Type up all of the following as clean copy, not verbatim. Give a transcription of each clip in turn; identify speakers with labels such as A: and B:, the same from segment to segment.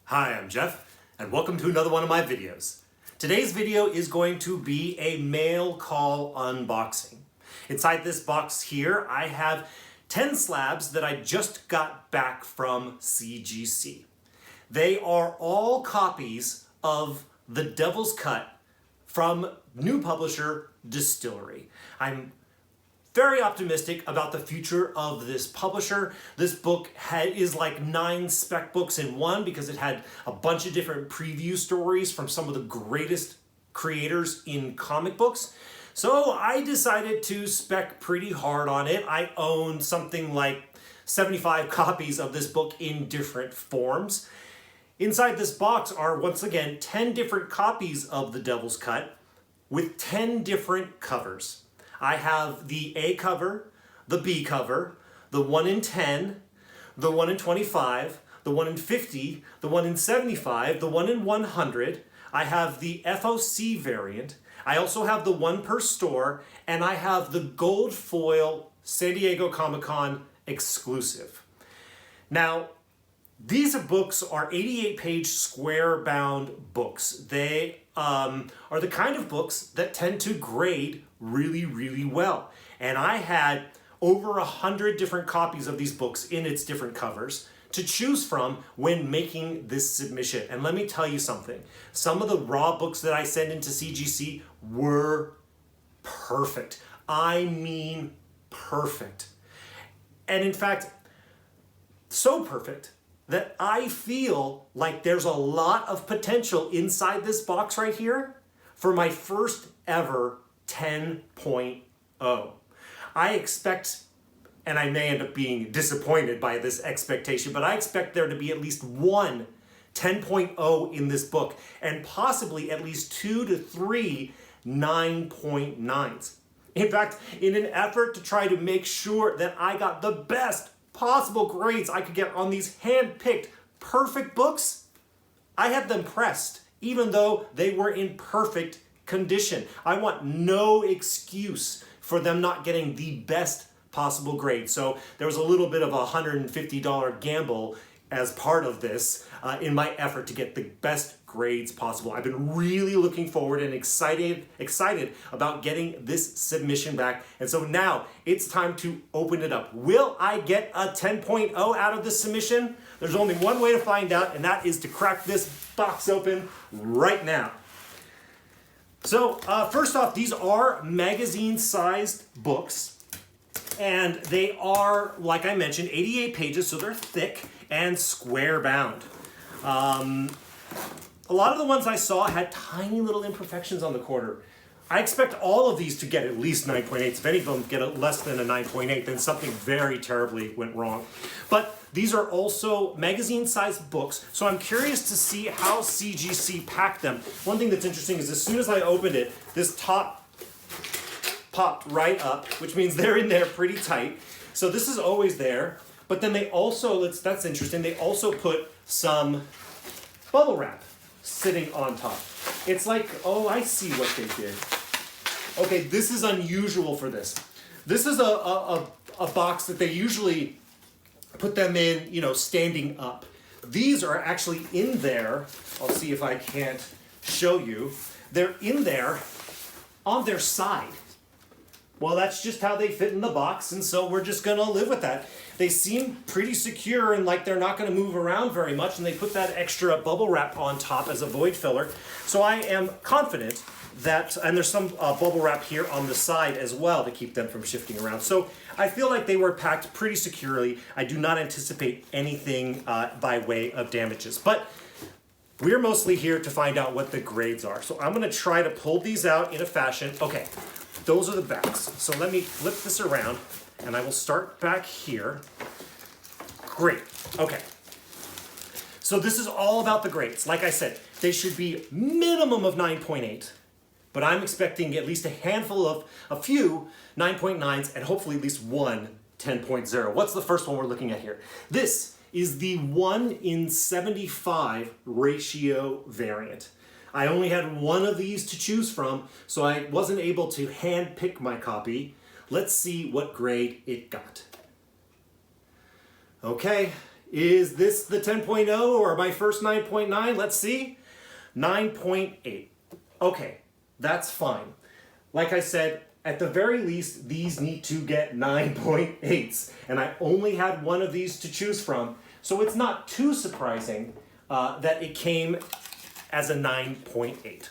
A: Hi, I'm Jeff, and welcome to another one of my videos. Today's video is going to be a mail call unboxing. Inside this box here, I have 10 slabs that I just got back from CGC. They are all copies of The Devil's Cut from new publisher Distillery. I'm very optimistic about the future of this publisher. This book is like 9 spec books in one because it had a bunch of different preview stories from some of the greatest creators in comic books. So I decided to spec pretty hard on it. I own something like 75 copies of this book in different forms. Inside this box are, once again, 10 different copies of The Devil's Cut with 10 different covers. I have the A cover, the B cover, the 1 in 10, the 1 in 25, the 1 in 50, the 1 in 75, the 1 in 100. I have the FOC variant. I also have the 1 per store, and I have the gold foil San Diego Comic-Con exclusive. Now, these books are 88-page square-bound books. They are the kind of books that tend to grade really, really well. And I had over 100 different copies of these books in its different covers to choose from when making this submission. And let me tell you something. Some of the raw books that I sent into CGC were perfect. I mean perfect. And in fact, so perfect that I feel like there's a lot of potential inside this box right here for my first ever 10.0. I expect, and I may end up being disappointed by this expectation, but I expect there to be at least one 10.0 in this book, and possibly at least 2 to 3 9.9s. In fact, in an effort to try to make sure that I got the best possible grades I could get on these hand-picked perfect books, I had them pressed, even though they were in perfect condition. I want no excuse for them not getting the best possible grade. So there was a little bit of a $150 gamble as part of this in my effort to get the best grades possible. I've been really looking forward and excited about getting this submission back. And so now it's time to open it up. Will I get a 10.0 out of this submission? There's only one way to find out, and that is to crack this box open right now. So first off, these are magazine-sized books, and they are, like I mentioned, 88 pages, so they're thick and square-bound. A lot of the ones I saw had tiny little imperfections on the corner. I expect all of these to get at least 9.8. If any of them get less than a 9.8, then something very terribly went wrong. But these are also magazine-sized books, so I'm curious to see how CGC packed them. One thing that's interesting is as soon as I opened it, this top popped right up, which means they're in there pretty tight. So this is always there. But then they also, that's interesting, they also put some bubble wrap sitting on top. It's like, oh, I see what they did. Okay, this is unusual for this. This is a box that they usually put them in, you know, standing up. These are actually in there. I'll see if I can't show you. They're in there on their side. Well, that's just how they fit in the box, and so we're just gonna live with that. They seem pretty secure and like they're not gonna move around very much, and they put that extra bubble wrap on top as a void filler. So I am confident that, and there's some bubble wrap here on the side as well to keep them from shifting around. So I feel like they were packed pretty securely. I do not anticipate anything by way of damages, but we're mostly here to find out what the grades are. So I'm gonna try to pull these out in a fashion. Okay. Those are the backs. So let me flip this around, and I will start back here. Great. Okay. So this is all about the grades. Like I said, they should be minimum of 9.8, but I'm expecting at least a handful of a few 9.9s and hopefully at least one 10.0. What's the first one we're looking at here? This is the 1 in 75 ratio variant. I only had one of these to choose from, so I wasn't able to hand pick my copy. Let's see what grade it got. Okay, Is this the 10.0 or my first 9.9? Let's see. 9.8. Okay, that's fine. Like I said, at the very least, these need to get 9.8s. And I only had one of these to choose from. So it's not too surprising that it came as a 9.8.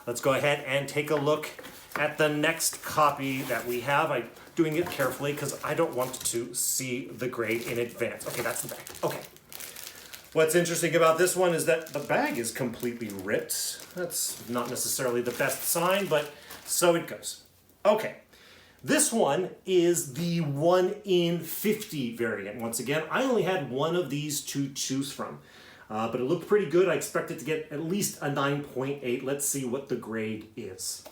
A: Let's go ahead and take a look at the next copy that we have. I'm doing it carefully because I don't want to see the grade in advance. Okay, that's the bag. Okay. What's interesting about this one is that the bag is completely ripped. That's not necessarily the best sign, but so it goes. Okay. This one is the 1 in 50 variant. Once again, I only had one of these to choose from. But it looked pretty good. I expected to get at least a 9.8. Let's see what the grade is.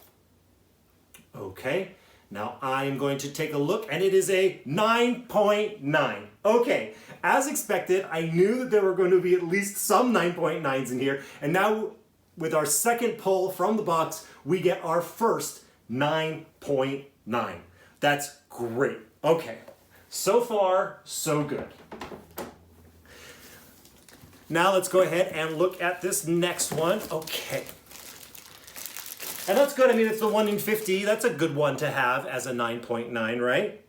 A: Okay, now I am going to take a look, and it is a 9.9. Okay, as expected, I knew that there were going to be at least some 9.9s in here, and now with our second pull from the box, we get our first 9.9. That's great. Okay, so far, so good. Now let's go ahead and look at this next one. Okay. And that's good. I mean, it's the 1 in 50. That's a good one to have as a 9.9, right?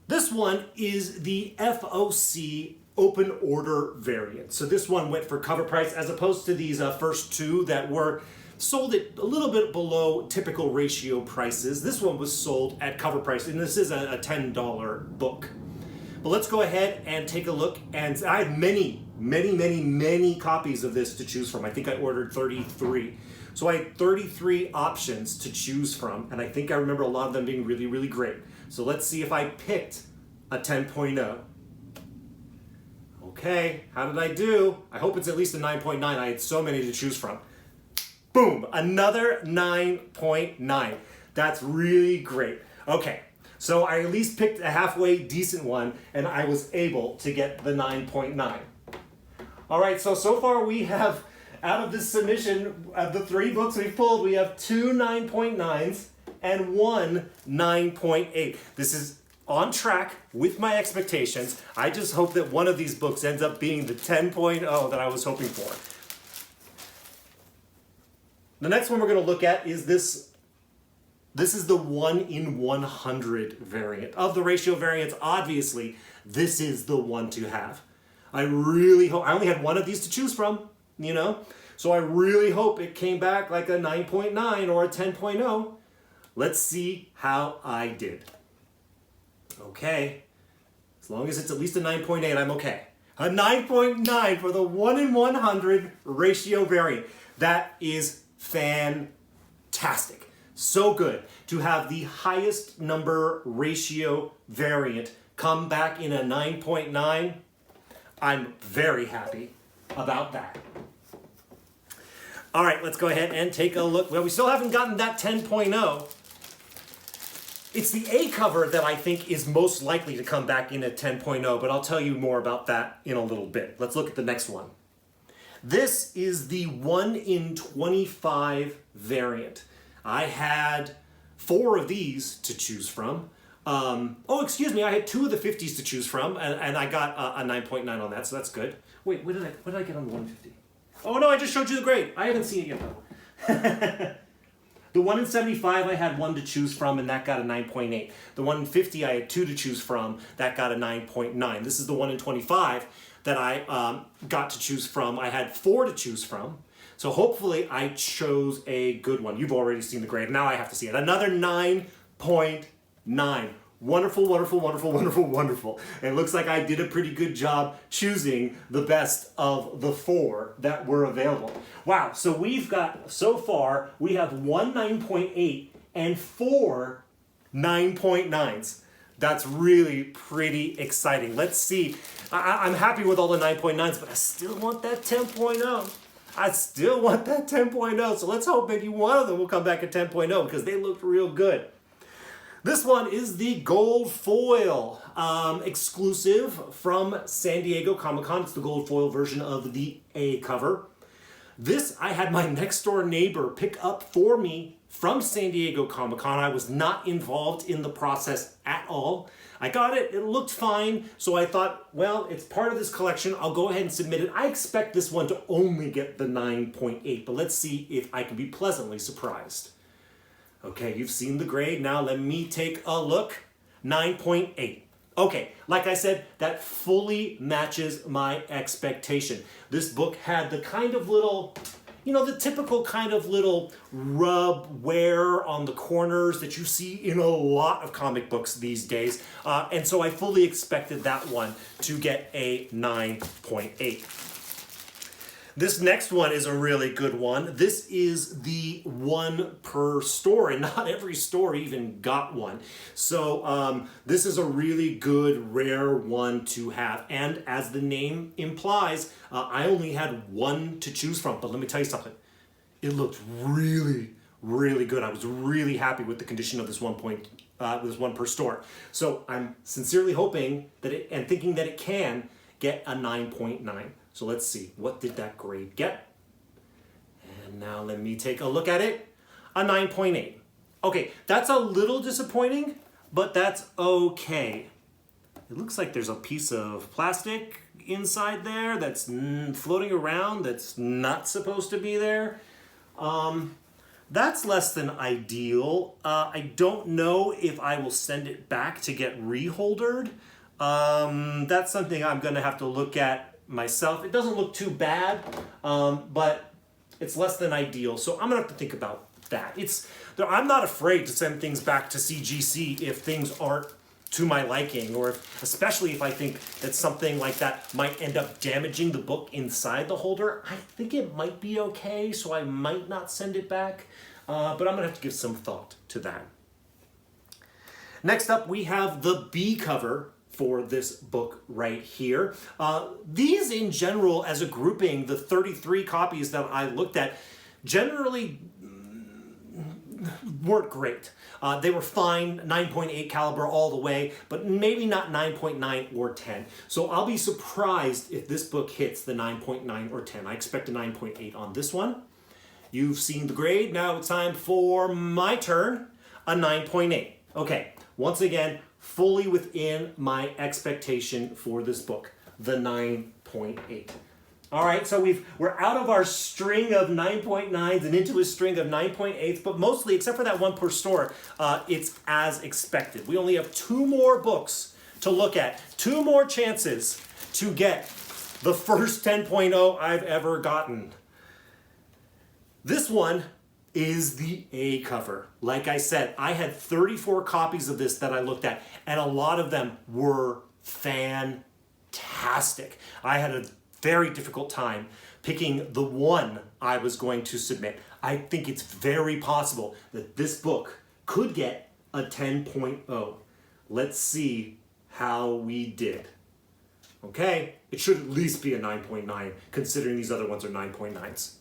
A: This one is the FOC open order variant. So this one went for cover price as opposed to these first two that were sold at a little bit below typical ratio prices. This one was sold at cover price, and this is a $10 book. But let's go ahead and take a look. And I had many copies of this to choose from. I think I ordered 33. So I had 33 options to choose from, and I think I remember a lot of them being really, really great. So let's see if I picked a 10.0. Okay, how did I do? I hope it's at least a 9.9. I had so many to choose from. Boom, another 9.9. That's really great. Okay, so I at least picked a halfway decent one, and I was able to get the 9.9. All right, so far we have, out of this submission, of the 3 books we've pulled, we have 2 9.9s and 1 9.8. This is on track with my expectations. I just hope that one of these books ends up being the 10.0 that I was hoping for. The next one we're going to look at is this. This is the 1 in 100 variant. Of the ratio variants, obviously, this is the one to have. I really hope, I only had one of these to choose from, you know? So I really hope it came back like a 9.9 or a 10.0. Let's see how I did. Okay. As long as it's at least a 9.8, I'm okay. A 9.9 for the 1 in 100 ratio variant. That is fantastic. So good to have the highest number ratio variant come back in a 9.9. I'm very happy about that. All right, let's go ahead and take a look. Well, we still haven't gotten that 10.0. It's the A cover that I think is most likely to come back in at 10.0, but I'll tell you more about that in a little bit. Let's look at the next one. This is the 1 in 25 variant. I had 4 of these to choose from. I had 2 of the 50s to choose from, and I got a 9.9 on that, so that's good. Wait, what did I get on the 150? Oh no, I just showed you the grade. I haven't seen it yet though. The 1 in 75, I had 1 to choose from, and that got a 9.8. The 1 in 50, I had 2 to choose from, that got a 9.9. This is the 1 in 25 that I got to choose from. I had 4 to choose from. So hopefully I chose a good one. You've already seen the grade. Now I have to see it. Another 9.9. Wonderful, wonderful, wonderful, wonderful, wonderful. And it looks like I did a pretty good job choosing the best of the 4 that were available. Wow, so we've got, so far, we have 1 9.8 and 4 9.9s. That's really pretty exciting. Let's see. I'm happy with all the 9.9s, but I still want that 10.0. I still want that 10.0, so let's hope maybe one of them will come back at 10.0 because they looked real good. This one is the gold foil, exclusive from San Diego Comic-Con. It's the gold foil version of the A cover. This I had my next door neighbor pick up for me from San Diego Comic-Con. I was not involved in the process at all. I got it, it looked fine, so I thought, well, it's part of this collection, I'll go ahead and submit it. I expect this one to only get the 9.8, but let's see if I can be pleasantly surprised. Okay, you've seen the grade, now let me take a look. 9.8. Okay, like I said, that fully matches my expectation. This book had the kind of little, the typical kind of little rub wear on the corners that you see in a lot of comic books these days. And so I fully expected that one to get a 9.8. This next one is a really good one. This is the one per store, and not every store even got one. So this is a really good, rare one to have. And as the name implies, I only had one to choose from. But let me tell you something. It looked really, really good. I was really happy with the condition of this one per store. So I'm sincerely hoping that and thinking that it can get a 9.9. So let's see, what did that grade get? And now let me take a look at it. A 9.8. Okay, that's a little disappointing, but that's okay. It looks like there's a piece of plastic inside there that's floating around that's not supposed to be there. That's less than ideal. I don't know if I will send it back to get reholdered. That's something I'm gonna have to look at myself. It doesn't look too bad, but it's less than ideal. So I'm gonna have to think about that. I'm not afraid to send things back to CGC if things aren't to my liking, or especially if I think that something like that might end up damaging the book inside the holder. I think it might be okay, so I might not send it back, but I'm gonna have to give some thought to that. Next up, we have the B cover for this book right here. These in general, as a grouping, the 33 copies that I looked at, generally weren't great. They were fine, 9.8 caliber all the way, but maybe not 9.9 or 10. So I'll be surprised if this book hits the 9.9 or 10. I expect a 9.8 on this one. You've seen the grade, now it's time for my turn, a 9.8. Okay, once again, fully within my expectation for this book, the 9.8. All right, so we're out of our string of 9.9s and into a string of 9.8s, but mostly, except for that one per store, it's as expected. We only have 2 more books to look at, 2 more chances to get the first 10.0 I've ever gotten. This one is the A cover. Like I said, I had 34 copies of this that I looked at, and a lot of them were fantastic. I had a very difficult time picking the one I was going to submit. I think it's very possible that this book could get a 10.0. Let's see how we did. Okay, it should at least be a 9.9, considering these other ones are 9.9s.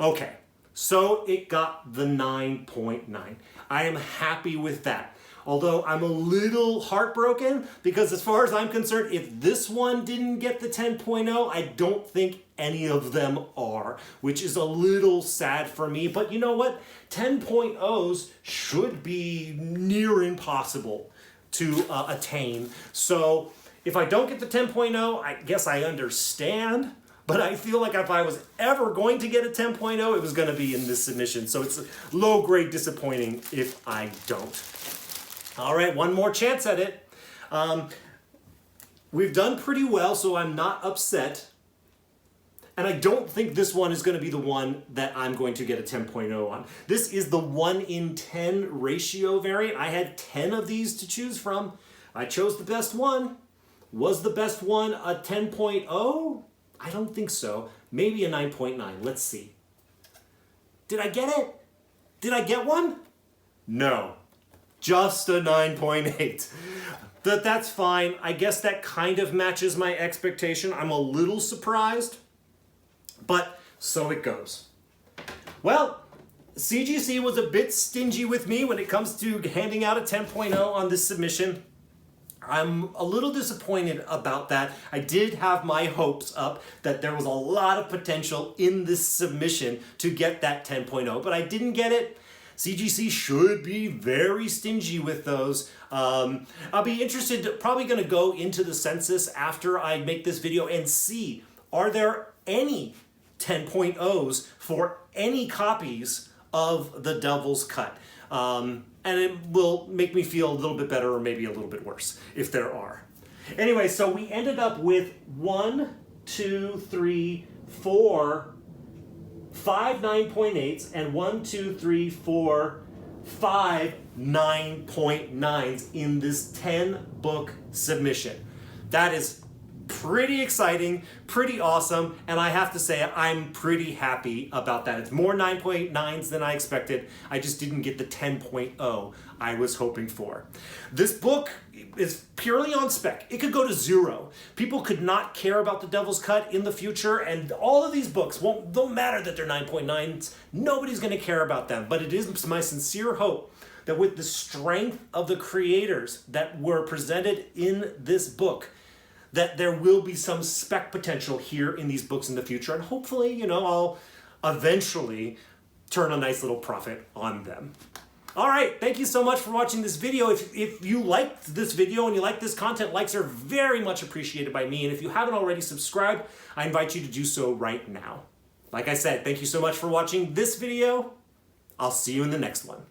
A: Okay. So it got the 9.9. I am happy with that. Although I'm a little heartbroken because as far as I'm concerned, if this one didn't get the 10.0, I don't think any of them are, which is a little sad for me. But you know what? 10.0s should be near impossible to attain. So if I don't get the 10.0, I guess I understand. But I feel like if I was ever going to get a 10.0, it was going to be in this submission. So it's low grade disappointing if I don't. All right, one more chance at it. We've done pretty well, so I'm not upset. And I don't think this one is going to be the one that I'm going to get a 10.0 on. This is the 1 in 10 ratio variant. I had 10 of these to choose from. I chose the best one. Was the best one a 10.0? I don't think so. Maybe a 9.9. Let's see. Did I get it? Did I get one? No. Just a 9.8. That's fine. I guess that kind of matches my expectation. I'm a little surprised, but so it goes. Well, CGC was a bit stingy with me when it comes to handing out a 10.0 on this submission. I'm a little disappointed about that. I did have my hopes up that there was a lot of potential in this submission to get that 10.0, but I didn't get it. CGC should be very stingy with those. I'll be interested, probably going to go into the census after I make this video and see, are there any 10.0s for any copies of The Devil's Cut? And it will make me feel a little bit better or maybe a little bit worse if there are. Anyway, so we ended up with 1, 2, 3, 4, 5 9.8s and 1, 2, 3, 4, 5 9.9s in this 10-book submission. That is pretty exciting, pretty awesome, and I have to say I'm pretty happy about that. It's more 9.9s than I expected. I just didn't get the 10.0 I was hoping for. This book is purely on spec. It could go to 0. People could not care about The Devil's Cut in the future, and all of these books don't matter that they're 9.9s. Nobody's going to care about them, but it is my sincere hope that with the strength of the creators that were presented in this book, that there will be some spec potential here in these books in the future, and hopefully, you know, I'll eventually turn a nice little profit on them. All right, thank you so much for watching this video. If you liked this video and you like this content, likes are very much appreciated by me, and if you haven't already subscribed, I invite you to do so right now. Like I said, thank you so much for watching this video. I'll see you in the next one.